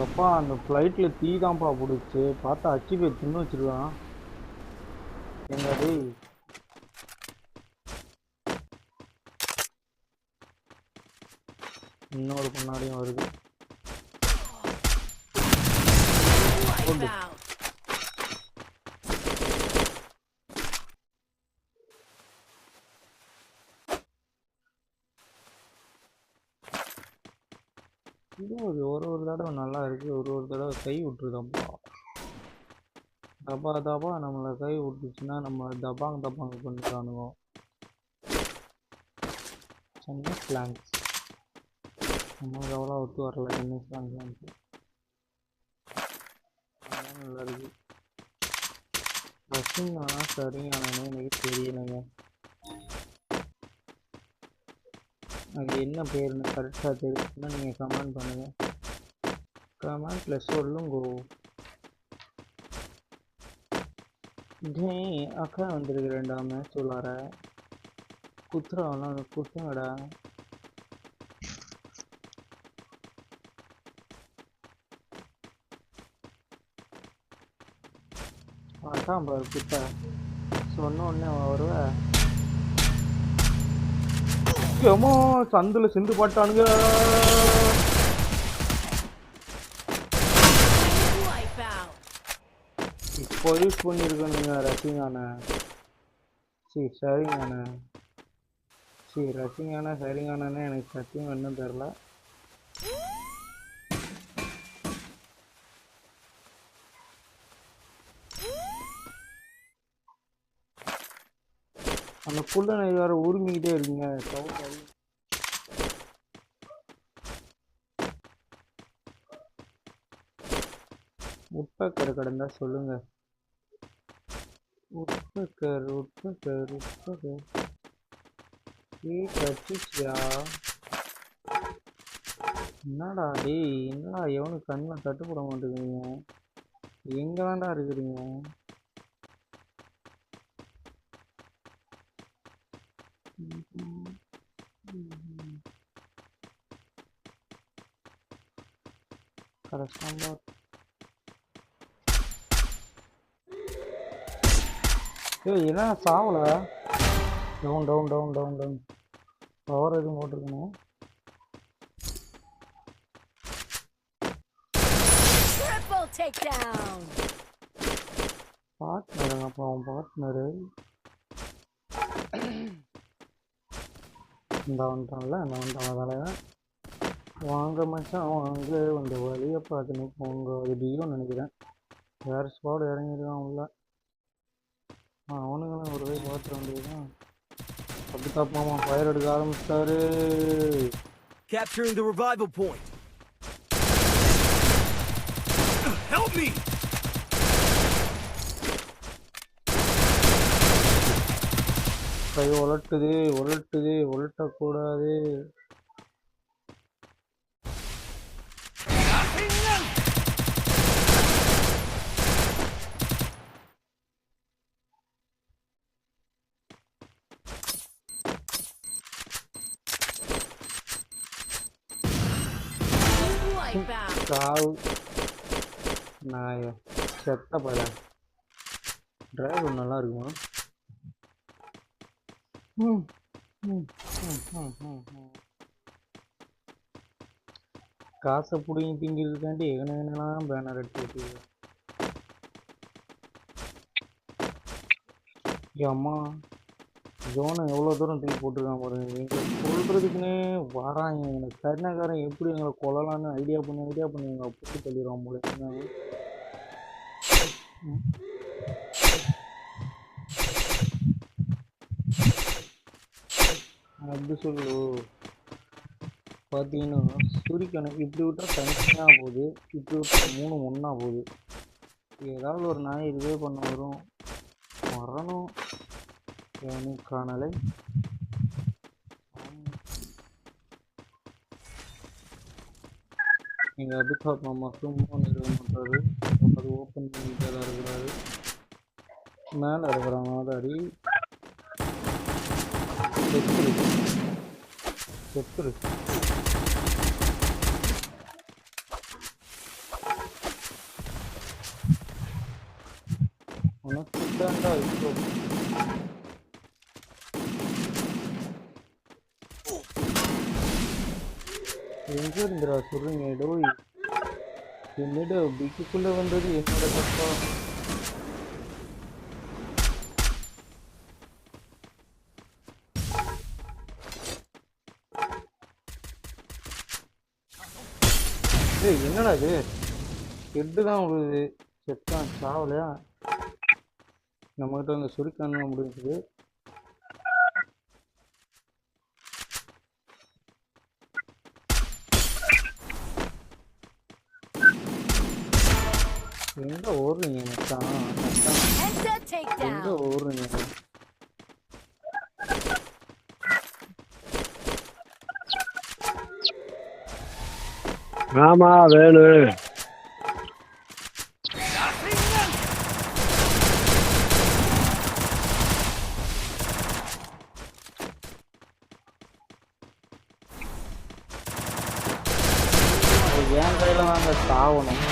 அப்பா அந்த ஃப்ளைட்ல தீ தான்ப்பா பிடிச்சி பார்த்தா அச்சு போய் தின்னு வச்சிருக்கான். எங்க டேய் இன்னொரு கண்ணாடியும் வருது. போடு. இது ஒரு தடவை நல்லா இருக்கு, ஒரு தடவை கை விட்டுருதப்பா. தப்பா நம்மளை கை விட்டுச்சுன்னா நம்ம தப்பாங்க பண்ணிட்டானுவோம். சென்னை ஸ்லாங்ஸ் நம்மளுக்கு எவ்வளோ ஒத்து வரல. சென்னை ஸ்லாங்ஸ் நல்லா இருக்கு. ரசிங்கா சரியானே எனக்கு தெரியலைங்க. அது என்ன பேருன்னு கரெக்டாக தெரியுதுன்னா நீங்கள் கமெண்ட் பண்ணுங்கள். கமெண்ட்டில் சொல்லுங்கோ. டேய் அக்கா வந்துருக்குறேன்டா மேட்ச் விளாட. குத்துறாலாம் குத்துங்கடா. அதான் பாரு குத்த சொன்ன உடனே வருவேன். ஏமா சந்தில் சிந்து பாட்டானுங்க. இப்போ யூஸ் பண்ணியிருக்கணுங்க ரசிங்கான. சரிங்கான. ரசிங்கான சரிங்கானே எனக்கு சத்தியம் என்னன்னு தெரில. அந்த புள்ளனை வேற உரிமிக்கிட்டே இருக்குங்க. உட்பக்கர் கடந்தா சொல்லுங்க. உட்பக்கர் கட்சிச்சியா? என்னடா டேய், என்னடா எவனுக்கு கண்ணில் தட்டுப்பட மாட்டேங்குறீங்க? எங்க வேண்டா இருக்கிறீங்க? கரெக்டாக ஏய் என்ன சாவல? டவுன் பவர் எதுவும் போட்டிருக்கணும். பார்ட்னருங்கப்பா அவன் பார்ட்னரு. இந்த வந்துட்டான்ல அந்த வந்துட்டான் தலைவன். வாங்க மச்சான் வாங்க அந்த வழியை பார்த்துன்னு போங்க. அது டியோன்னு நினைக்கிறேன். வேறு ஸ்குவாட் இறங்கிருக்கான் உள்ள. அவனுங்களும் ஒரு போய் பார்த்துட வேண்டியதுதான். அப்படி தப்பாமா ஃபயர் எடுக்க ஆரம்பிச்சிட்டாரு. Capturing the revival point. Help me. கை உலட்டுது உலட்டக்கூடாது. சாவு நாய செத்த பல. டிரைவர் நல்லா இருக்குமா? காசை பிடிங்கி திங்கிறதுக்காண்டி எங்கனெல்லாம் பேனர் எடுத்து அம்மா ஜோனை எவ்வளோ தூரம் தூக்கி போட்டிருக்கான் பாருங்க. எங்களை சொல்கிறதுக்குன்னே வராங்க. எனக்கு கருணாக்காரன் எப்படி எங்களை கொல்லலான்னு ஐடியா பண்ணி எங்களை போட்டு தள்ளிடுவான் போல. அப்படி சொல்லு. பார்த்தீங்கன்னா சூரியக்கணக்கு இப்படி விட்டால் தனித்தனியாக போகுது, இப்படி விட்டால் 3 ஒன்றா போகுது. ஏதாவது ஒரு நாய் இதுவே பண்ண வரணும். காணலை. எங்கள் அபிதாப் மாமா சும்மா நிறுவ மாட்டாரு. அது ஓப்பன் பண்ணிட்டு தான் இருக்கிறாரு. மேலே இருக்கிறாங்க ஆதாரி செத்துரு. உனக்கு தான்டா இப்போ எங்க இருந்துடா சொல்றீங்க டோய் என்னடா பிக்குக்குள்ள வந்தது என்னோட தப்பா ஏய் என்னடா இது ஹெட்டு தான் விழுது செத்தான் சாவலையா நம்மகிட்ட அந்த சுருக்கான முடிஞ்சது எங்க ஓடுறீங்க மச்சான் Headset எங்க takedown. ஓடுறீங்க ஆமா வேணும் என் கையில வாங்க சாவணும்